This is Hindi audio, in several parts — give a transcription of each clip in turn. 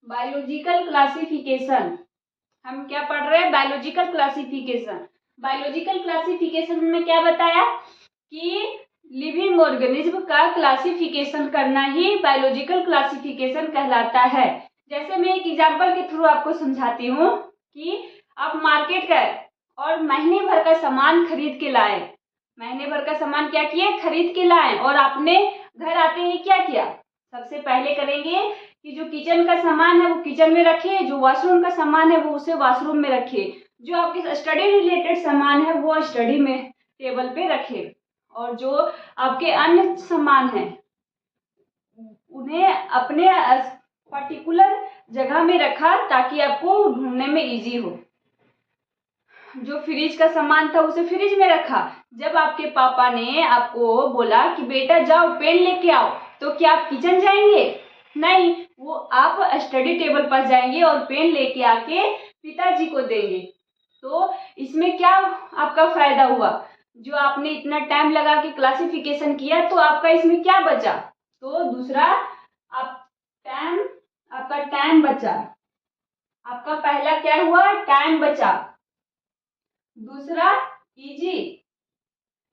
Biological classification. हम क्या पढ़ रहे हैं? Biological classification. बायोलॉजिकल क्लासिफिकेशन में क्या बताया कि लिविंग ऑर्गेनिज्म का क्लासिफिकेशन करना ही बायोलॉजिकल क्लासिफिकेशन कहलाता है। जैसे मैं एक एग्जांपल के थ्रू आपको समझाती हूँ कि आप मार्केट गए और महीने भर का सामान खरीद के लाए। महीने भर का सामान क्या किए? खरीद के लाए। और आपने घर आते ही क्या किया? सबसे पहले करेंगे कि जो किचन का सामान है वो किचन में रखिए, जो वॉशरूम का सामान है वो उसे वॉशरूम में रखिए, जो आपके स्टडी रिलेटेड सामान है वो स्टडी में टेबल पे रखिए, और जो आपके अन्य सामान हैं उन्हें अपने पर्टिकुलर जगह में रखा ताकि आपको ढूंढने में इजी हो। जो फ्रिज का सामान था उसे फ्रिज में रखा। जब आपके पापा ने आपको बोला कि बेटा जाओ पेन लेके आओ, तो क्या आप किचन जाएंगे? नहीं, वो आप स्टडी टेबल पर जाएंगे और पेन लेके आके पिताजी को देंगे। तो इसमें क्या आपका फायदा हुआ? जो आपने इतना टाइम लगा के क्लासिफिकेशन किया, तो आपका इसमें क्या बचा? तो दूसरा आपका टाइम बचा। आपका पहला क्या हुआ? टाइम बचा। दूसरा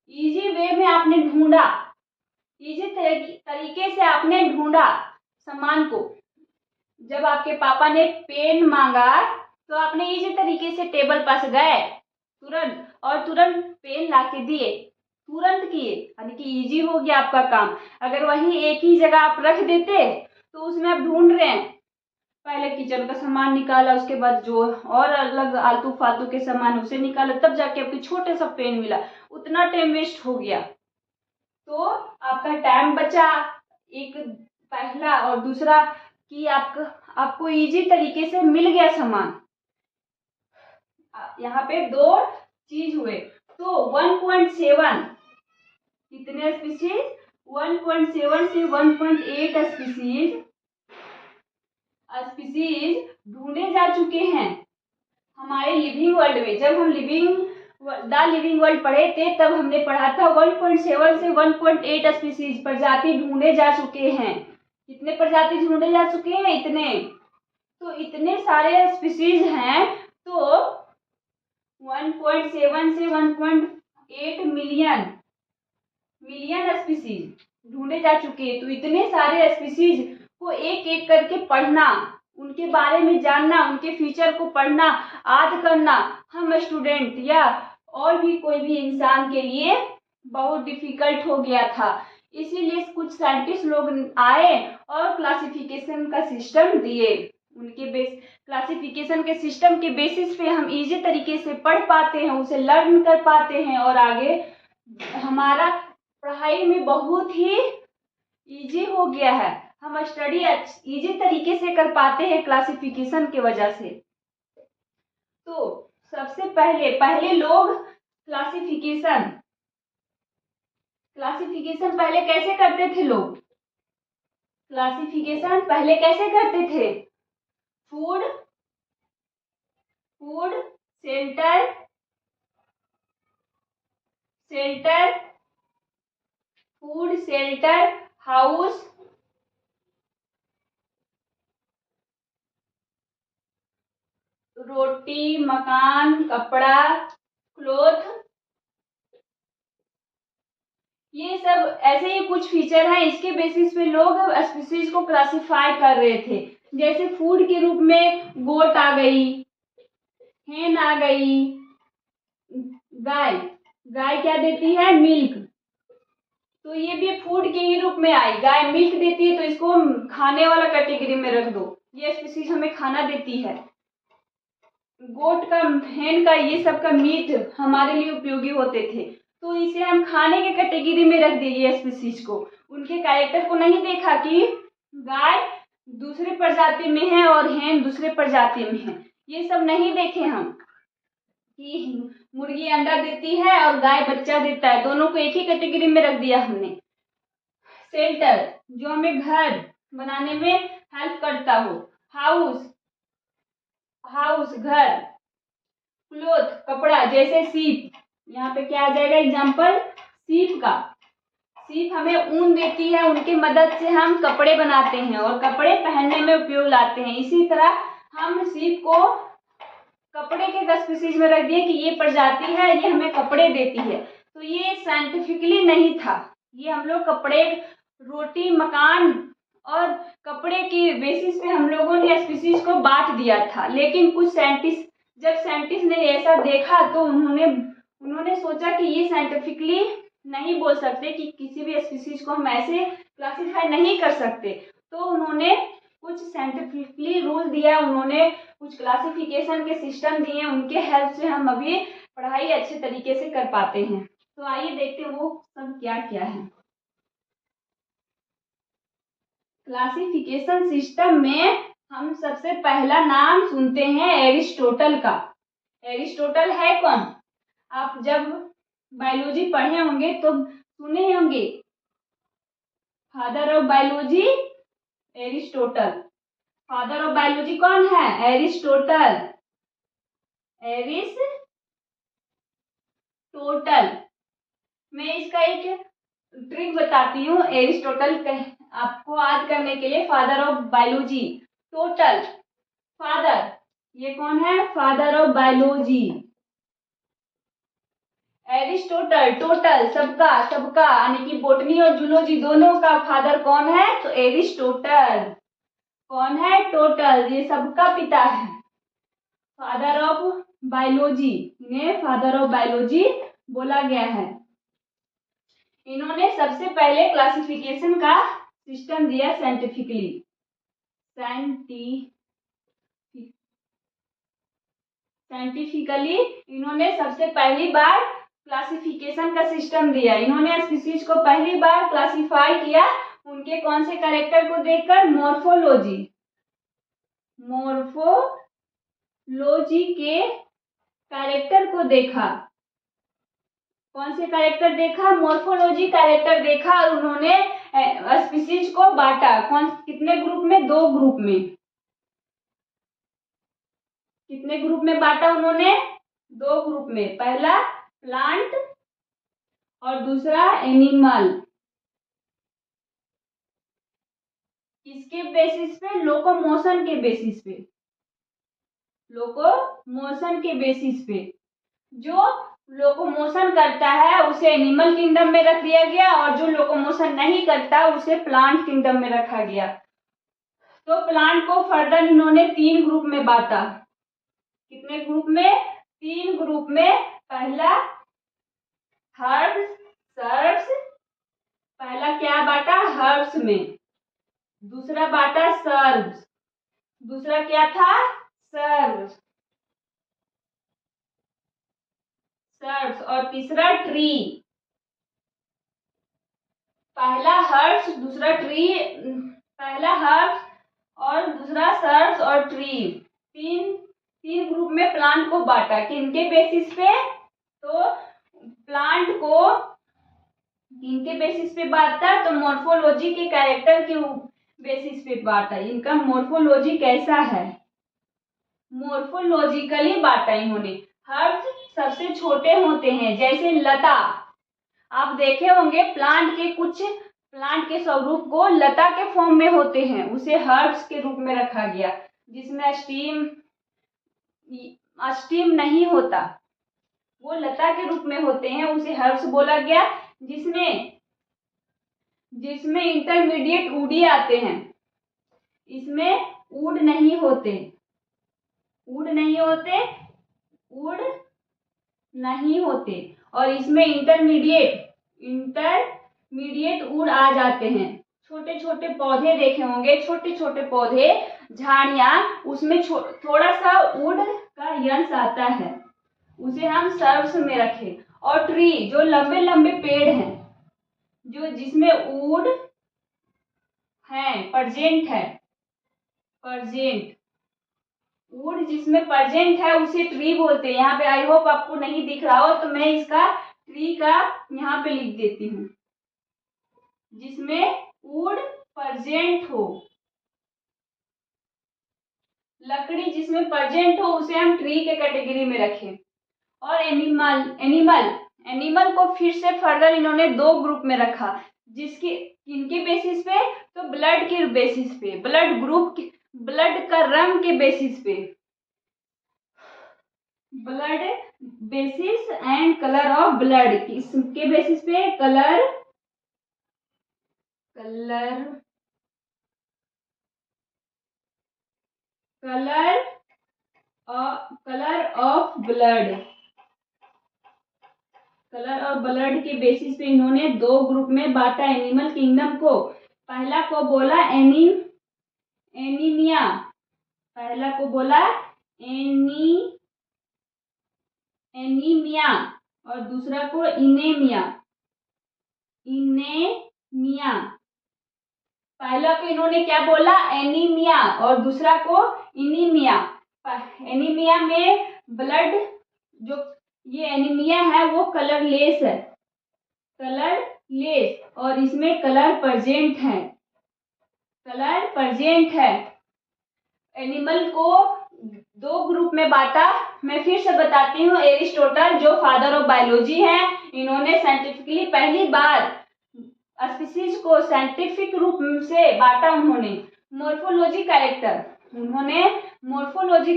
इजी वे में आपने ढूंढा, इजी तरीके से आपने ढूंढा सामान को। जब आपके पापा ने पेन मांगा तो आपने इजी तरीके से टेबल पास गए तुरंत और तुरंत पेन लाके दिए, तुरंत किए, यानी कि इजी हो गया आपका काम। अगर वही एक ही जगह आप रख देते तो उसमें आप ढूंढ रहे हैं, पहले किचन का सामान निकाला, उसके बाद जो और अलग आलतू फालतू के सामान उसे निकाला, तब जाके आपको छोटे सा पेन मिला, उतना टाइम वेस्ट हो गया। तो आपका टाइम बचा एक पहला, और दूसरा कि आपको इजी तरीके से मिल गया सामान। यहाँ पे दो चीज हुए। तो 1.7 कितने स्पीसीज? 1.7 से 1.8 स्पीसीज ढूंढे जा चुके हैं हमारे लिविंग वर्ल्ड में। जब हम द लिविंग वर्ल्ड पढ़े थे तब हमने पढ़ा था 1.7 से 1.8 स्पीसीज प्रजाति ढूंढे जा चुके हैं। कितने प्रजाति ढूंढे जा चुके हैं? इतने। तो इतने सारे स्पीसीज हैं, तो 1.7 से 1.8 मिलियन स्पीसीज ढूंढे जा चुके हैं। तो इतने सारे स्पीसीज को एक एक करके पढ़ना, उनके बारे में जानना, उनके फीचर को पढ़ना, याद करना हम स्टूडेंट या और भी कोई भी इंसान के लिए बहुत डिफिकल्ट हो गया था। इसीलिए कुछ साइंटिस्ट लोग आए और क्लासिफिकेशन का सिस्टम दिए। उनके क्लासिफिकेशन के सिस्टम के बेसिस पे हम इजी तरीके से पढ़ पाते हैं, उसे लर्न कर पाते हैं, और आगे हमारा पढ़ाई में बहुत ही इजी हो गया है। हम स्टडी इजी तरीके से कर पाते हैं क्लासिफिकेशन की वजह से। तो सबसे पहले लोग क्लासिफिकेशन पहले कैसे करते थे? लोग क्लासिफिकेशन पहले कैसे करते थे? फूड शेल्टर हाउस, रोटी, मकान, कपड़ा, क्लोथ, ये सब ऐसे ही कुछ फीचर हैं। इसके बेसिस पे लोग स्पीसीज को क्लासिफाई कर रहे थे। जैसे फूड के रूप में गोट आ गई, हेन आ गई, गाय क्या देती है? मिल्क। तो ये भी फूड के ही रूप में आई। गाय मिल्क देती है तो इसको खाने वाला कैटेगरी में रख दो, ये स्पीसीज हमें खाना देती है। गोट का, हेन का, ये सब का मीट हमारे लिए उपयोगी होते थे, तो इसे हम खाने के कैटेगरी में रख दिए स्पीसीज को। उनके कैरेक्टर को नहीं देखा कि गाय दूसरे प्रजाति में है और हेन दूसरे प्रजाति में है, ये सब नहीं देखे हम कि मुर्गी अंडा देती है और गाय बच्चा देता है, दोनों को एक ही कैटेगरी में रख दिया हमने। शेल्टर जो हमें घर बनाने में हेल्प करता हो, हाउस घर, क्लोथ कपड़ा, जैसे सीप, यहाँ पे क्या आ जाएगा एग्जाम्पल? सीप का। सीप हमें ऊन देती है, उनकी मदद से हम कपड़े बनाते हैं और कपड़े पहनने में उपयोग लाते हैं। इसी तरह हम सीप को कपड़े के स्पीशीज में रख दिए कि ये प्रजाति है, ये हमें कपड़े देती है। तो ये साइंटिफिकली नहीं था, ये हम लोग कपड़े, रोटी, मकान और कपड़े की बेसिस पे हम लोगों ने स्पीशीज को बांट दिया था। लेकिन कुछ साइंटिस्ट, जब साइंटिस्ट ने ऐसा देखा तो उन्होंने सोचा कि ये साइंटिफिकली नहीं बोल सकते, कि किसी भी स्पीशीज को हम ऐसे क्लासिफाई नहीं कर सकते। तो उन्होंने कुछ साइंटिफिकली रूल दिया, उन्होंने कुछ क्लासिफिकेशन के सिस्टम दिए, उनके हेल्प से हम अभी पढ़ाई अच्छे तरीके से कर पाते हैं। तो आइए देखते हैं वो सब क्या क्या है। क्लासिफिकेशन सिस्टम में हम सबसे पहला नाम सुनते हैं एरिस्टोटल का। एरिस्टोटल है कौन? आप जब बायोलॉजी पढ़े होंगे तो सुने होंगे, father of biology Aristotle. Father of biology कौन है? एरिस्टोटल। एरिस्टोटल। मैं इसका एक ट्रिक बताती हूँ एरिस्टोटल आपको याद करने के लिए। Father of biology, total, father, ये कौन है? Father of biology Aristotle. Total, सबका सबका, यानी कि बोटनी और जूलॉजी दोनों का फादर कौन है? तो एरिस्टोटल। कौन है? टोटल, ये सबका पिता है। फादर ऑफ बायोलॉजी, इन्हें फादर ऑफ बायोलॉजी बोला गया है। इन्होंने सबसे पहले क्लासिफिकेशन का सिस्टम दिया साइंटिफिकली। साइंटिफिकली इन्होंने सबसे पहली बार क्लासिफिकेशन का सिस्टम दिया। इन्होंने स्पीशीज को पहली बार क्लासिफाई किया उनके कौन से कैरेक्टर को देखकर? मॉर्फोलॉजी। मॉर्फोलॉजी के कैरेक्टर को देखा। कौन से कैरेक्टर देखा? मॉर्फोलॉजी कैरेक्टर देखा और उन्होंने स्पीशीज को बांटा। कितने ग्रुप में? 2 ग्रुप में। कितने ग्रुप में बांटा उन्होंने? 2 ग्रुप में। पहला प्लांट और दूसरा एनिमल। किसके बेसिस पे? लोकोमोशन के बेसिस पे। लोकोमोशन के बेसिस पे। जो लोकोमोशन करता है उसे एनिमल किंगडम में रख दिया गया और जो लोकोमोशन नहीं करता उसे प्लांट किंगडम में रखा गया। तो प्लांट को फर्दर इन्होंने 3 ग्रुप में बांटा। कितने ग्रुप में? 3 ग्रुप में। पहला हर्ब्स, सर्ब्स। पहला क्या बांटा? हर्ब्स में। दूसरा बांटा सर्ब्स। दूसरा क्या था? सर्ब्स। सर्ब्स। और तीसरा ट्री। पहला हर्ब्स, दूसरा ट्री, पहला हर्ब्स और दूसरा सर्ब्स और ट्री। तीन ग्रुप में प्लांट को बांटा। किनके बेसिस पे? तो प्लांट को किनके बेसिस पे बांटा? तो मॉर्फोलॉजी के कैरेक्टर के बेसिस पे बांटा। इनका मॉर्फोलॉजी कैसा है? मॉर्फोलॉजिकली बांटा इन्होंने। हर्ब्स सबसे छोटे होते हैं, जैसे लता। आप देखे होंगे प्लांट के स्वरूप को लता के फॉर्म में होते हैं, उसे हर्ब्स के रूप में रखा गया। जिसमें स्टीम नहीं होता, वो लता के रूप में होते हैं, उसे हर्ब्स बोला गया। जिसमें इंटरमीडिएट ऊडी आते हैं, इसमें ऊड नहीं होते, ऊड नहीं होते और इसमें इंटरमीडिएट ऊड आ जाते हैं। छोटे छोटे पौधे देखे होंगे, छोटे छोटे पौधे, झाड़ियां, उसमें थोड़ा सा ऊड का यंश आता है, उसे हम सर्ब्स में रखें। और ट्री, जो लंबे लंबे पेड़ हैं, जो जिसमें ऊड है, प्रजेंट है, वुड जिसमें प्रेजेंट है उसे ट्री बोलते हैं। यहाँ पे आई होप आपको नहीं दिख रहा हो तो मैं इसका ट्री का यहाँ पे लिख देती हूँ। जिसमें वुड प्रेजेंट हो, लकड़ी जिसमें प्रेजेंट हो, उसे हम ट्री के कैटेगरी में रखें। और एनिमल को फिर से फर्दर इन्होंने 2 ग्रुप में रखा। जिसके किनके बेसिस पे, तो ब्लड के बेसिस पे, ब्लड ग्रुप के, ब्लड का रंग के बेसिस पे, blood basis and colour of blood, किसके बेसिस पे, colour colour colour colour of blood, colour of blood के बेसिस पे इन्होंने दो ग्रुप में बांटा एनिमल किंगडम को। पहला को बोला एनीमिया, पहला को बोला एनीमिया और दूसरा को इनेमिया। पहला को इन्होंने क्या बोला, एनीमिया, और दूसरा को इनीमिया। एनीमिया में ब्लड, जो ये एनीमिया है वो कलरलेस है, कलरलेस, और इसमें कलर प्रेजेंट है। एनिमल को दो ग्रुप में बांटा। मैं फिर से बताती हूँ, एरिस्टोटल जो फादर ऑफ बायोलॉजी है, इन्होंने साइंटिफिकली पहली बार स्पीशीज को साइंटिफिक रूप से बांटा। उन्होंने मोर्फोलॉजी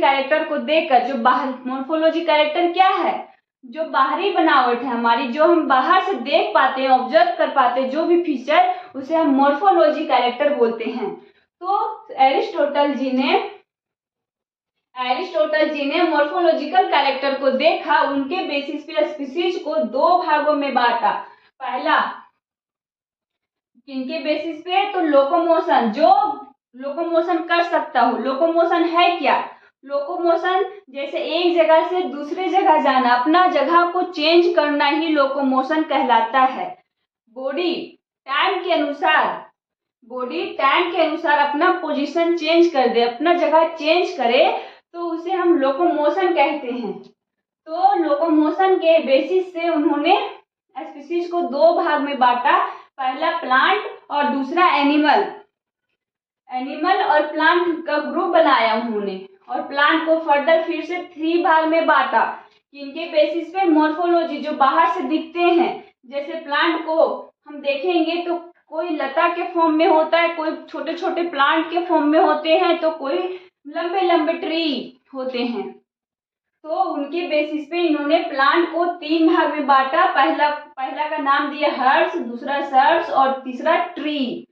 कैरेक्टर को देखकर, जो बाहर, मोर्फोलॉजी कैरेक्टर क्या है, जो बाहरी बनावट है हमारी, जो हम बाहर से देख पाते हैं, ऑब्जर्व कर पाते हैं, जो भी फीचर, उसे हम मोर्फोलॉजी कैरेक्टर बोलते हैं। तो एरिस्टोटल जी ने मोर्फोलॉजिकल कैरेक्टर को देखा, उनके बेसिस पे स्पीशीज को दो भागों में बांटा। पहला किनके बेसिस पे, तो लोकोमोशन, जो लोकोमोशन कर सकता हो। लोकोमोशन है क्या, लोकोमोशन जैसे एक जगह से दूसरे जगह जाना, अपना जगह को चेंज करना ही लोकोमोशन कहलाता है। बॉडी टाइम के अनुसार अपना पोजीशन चेंज कर दे, अपना जगह चेंज करे, तो उसे हम लोकोमोशन कहते हैं। तो लोकोमोशन के बेसिस से उन्होंने स्पीशीज को दो भाग में बांटा, पहला प्लांट और दूसरा एनिमल और प्लांट का ग्रुप बनाया उन्होंने, और प्लांट को फर्दर फिर से 3 भाग में बांटा। किनके बेसिस पे, मोर्फोलॉजी, जो बाहर से दिखते हैं। जैसे प्लांट को हम देखेंगे तो कोई लता के फॉर्म में होता है, कोई छोटे छोटे प्लांट के फॉर्म में होते हैं, तो कोई लंबे लंबे ट्री होते हैं। तो उनके बेसिस पे इन्होंने प्लांट को 3 भाग में बांटा। पहला का नाम दिया हर्ब्स, दूसरा सर्ब्स और तीसरा ट्री।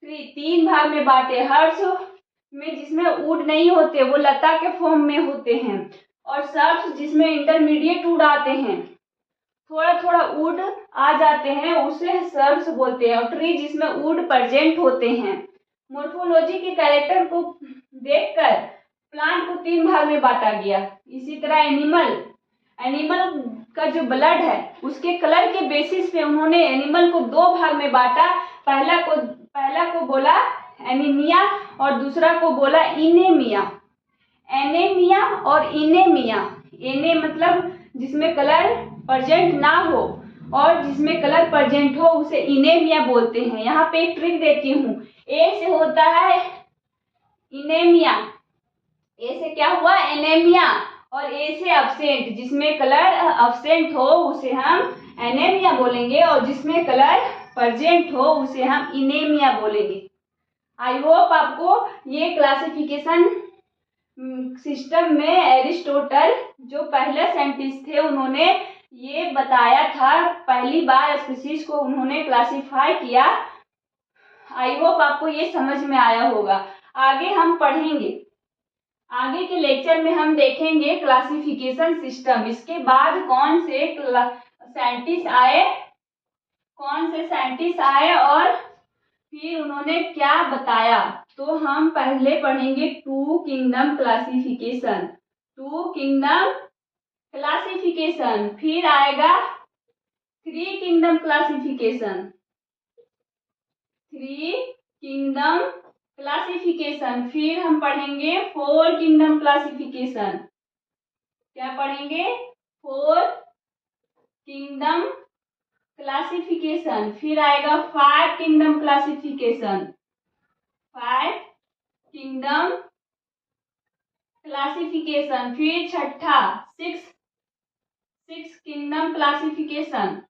3 भाग में बांटे। हर्ब्स में जिसमें वुड नहीं होते, वो लता के फॉर्म में होते हैं, और सर्ब्स जिसमें इंटरमीडिएट वुड आते हैं, थोड़ा थोड़ा वुड आ जाते हैं, उसे सर्ब्स बोलते हैं, और ट्री जिसमें वुड प्रेजेंट होते हैं। मोर्फोलॉजी के कैरेक्टर को देखकर प्लांट को 3 भाग में बांटा गया। इसी तरह एनिमल का जो ब्लड है, उसके कलर के बेसिस पे उन्होंने एनिमल को 2 भाग में बांटा। पहला को बोला एनीमिया और दूसरा को बोला इनेमिया। एनेमिया और इनेमिया, एने मतलब जिसमें कलर प्रेजेंट ना हो, और जिसमें कलर प्रेजेंट हो उसे इनेमिया बोलते हैं। यहाँ पे एक ट्रिक देती हूँ, ए से होता है इनेमिया, ए से क्या हुआ, एनेमिया, और ए से अब्सेंट, जिसमें कलर अब्सेंट हो उसे हम एनेमिया बोलेंगे, और जिसमें कलर प्रेजेंट हो उसे हम इनेमिया बोलेंगे। आई होप आपको ये क्लासिफिकेशन सिस्टम में एरिस्टोटल जो पहले साइंटिस्ट थे, उन्होंने ये बताया था, पहली बार स्पीशीज को उन्होंने क्लासिफाई किया। आई होप आपको ये समझ में आया होगा। आगे हम पढ़ेंगे, आगे के लेक्चर में हम देखेंगे क्लासिफिकेशन सिस्टम। इसके बाद कौन से साइंटिस्ट आए और फिर उन्होंने क्या बताया। तो हम पहले पढ़ेंगे 2 किंगडम क्लासिफिकेशन, फिर आएगा 3 किंगडम क्लासिफिकेशन, फिर हम पढ़ेंगे 4 किंगडम क्लासिफिकेशन। क्या पढ़ेंगे, 4 किंगडम क्लासिफिकेशन, फिर आएगा 5 किंगडम क्लासिफिकेशन, फिर छठा 6 किंगडम क्लासिफिकेशन,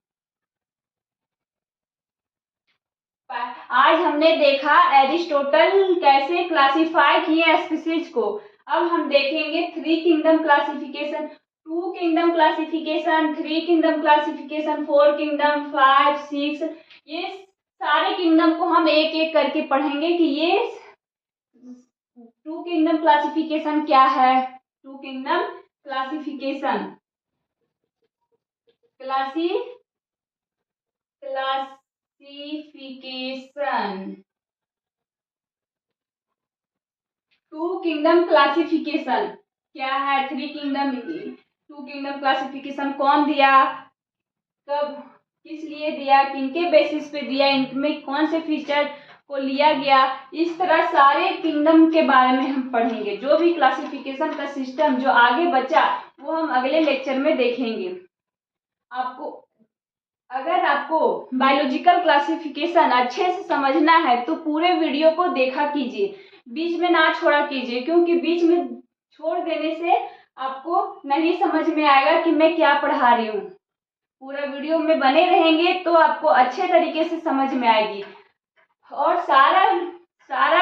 आज हमने देखा एरिस्टोटल कैसे क्लासिफाई किए स्पीसीज को। अब हम देखेंगे 3 kingdom classification, 2 kingdom classification, 3 kingdom classification, 4 kingdom, 5, 6। ये सारे किंगडम को हम एक एक करके पढ़ेंगे कि ये 2 किंगडम क्लासिफिकेशन क्या है। 2 kingdom classification classification 2 kingdom classification क्या है। 3 किंगडम, 2 किंगडम क्लासिफिकेशन कौन दिया, कब, किस लिए दिया, किनके बेसिस पे दिया, इनमें कौन से फीचर को लिया गया, इस तरह सारे किंगडम के बारे में हम पढ़ेंगे। जो भी क्लासिफिकेशन का सिस्टम जो आगे बचा वो हम अगले लेक्चर में देखेंगे। अगर आपको बायोलॉजिकल क्लासिफिकेशन अच्छे से समझना है तो पूरे वीडियो को देखा कीजिए, बीच में ना छोड़ा कीजिए, क्योंकि बीच में छोड़ देने से आपको नहीं समझ में आएगा कि मैं क्या पढ़ा रही हूँ। पूरा वीडियो में बने रहेंगे तो आपको अच्छे तरीके से समझ में आएगी। और सारा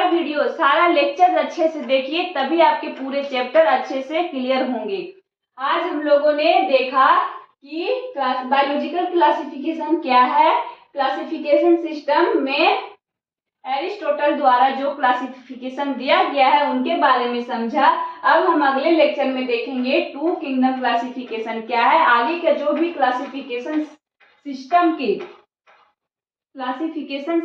वीडियो, सारा लेक्चर अच्छे से देखिए, तभी आपके पूरे चैप्टर अच्छे से क्लियर होंगे। आज हम लोगों ने देखा कि बायोलॉजिकल क्लासिफिकेशन क्या है, क्लासिफिकेशन सिस्टम में एरिस्टोटल द्वारा जो क्लासिफिकेशन दिया गया है उनके बारे में समझा। अब हम अगले लेक्चर में देखेंगे 2 किंगडम क्लासिफिकेशन क्या है। आगे का जो भी क्लासिफिकेशन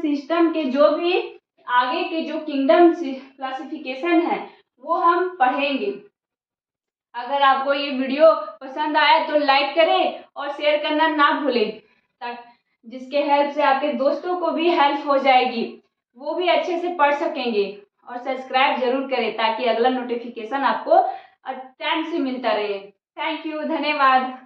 सिस्टम के जो भी आगे के जो किंगडम क्लासिफिकेशन है वो हम पढ़ेंगे। अगर आपको ये वीडियो पसंद आया तो लाइक करें और शेयर करना ना भूलें, जिसके हेल्प से आपके दोस्तों को भी हेल्प हो जाएगी, वो भी अच्छे से पढ़ सकेंगे। और सब्सक्राइब जरूर करें ताकि अगला नोटिफिकेशन आपको टाइम से मिलता रहे। थैंक यू, धन्यवाद।